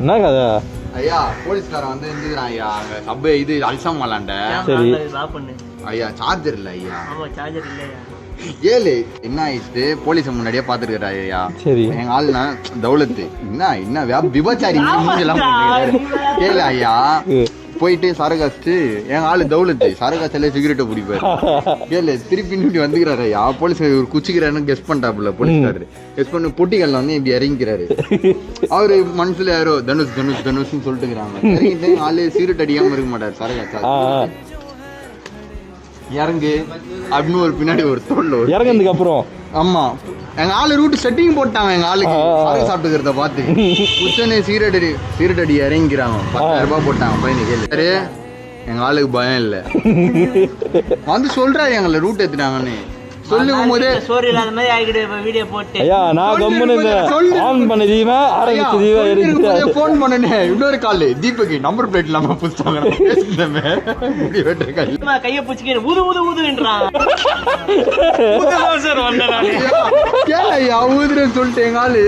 என்ன கதை? ஐயா போலீஸ்காரன் வந்து இருந்துக்கிறான் ஐயா அங்க சப் இது அல்சாம் விளாண்ட. சரி ஐயா சார்ஜர் இல்ல ஐயா. ஆமா சார்ஜர் இல்லையா? ஏழு என்ன ஆயிடுச்சு போலீஸ முன்னாடியே பாத்துருக்காரு ஐயா. சரி எங்க ஆளுனா தௌலத்து என்ன விபச்சாரி மூஞ்செல்லாம் கேளு ஐயா. போயிட்டு சரகாச்சு என் ஆளு தௌலத்து சரகாச்சில சிகரெட்டை பிடிப்பாரு. கேளு திருப்பி இப்படி வந்துக்கிறாரு ஐயா. போலீஸ் ஒரு குச்சிக்கிறாருன்னு கெஸ் பண்றாப்புல போலீஸ்காரரு. கெஸ் பண்ணி பொட்டிகள்ல வந்து இப்படி இறங்கிக்கிறாரு. அவரு மனசுல யாரோ தனுஷ் தனுஷ் தனுஷ்னு சொல்லிட்டுக்கிறாங்க. இறங்கிட்டு ஆளு சிகரெட் அடிக்காம இருக்க மாட்டாரு சரகாச்சா. இறங்கு அப்படின்னு ஒரு பின்னாடி ஒரு தோல்ல இறங்கினதுக்கு அப்புறம் ஆமா எங்க ஆளு ரூட் செட்டிங் போட்டாங்க. எங்க ஆளுக்கு சாப்பிட்டுக்கிறத பார்த்து குச்சனே சீரட் அடி இறங்கிறாங்க. 10,000 ரூபாய் போட்டாங்க பையனு. கேளு எங்க ஆளுக்கு பயம் இல்ல வந்து சொல்றாரு எங்களை ரூட் எடுத்துட்டாங்கன்னு சொல்லும் போதே ஸ்டோரி இல்லாத மாதிரி ஆகிடு வீடியோ போட்டு. ஐயா நான் கம்முன்னு ஆன் பண்ண தீவா ஆரம்பிச்சு தீவா இருக்கு. ஃபோன் பண்ணனே இன்னொரு கால் தீபக் நம்பர் பிளேட் இல்லாம புடிச்சாங்க. பேசுறமே முடி வெட்ட கை கைய புடிச்சிக்க ஊது ஊது ஊதுன்றான். ஊதுதான் சார் வந்தேன். கேள ஐயா ஊதுறேன்னு சொல்லிட்டு எங்க ஆளு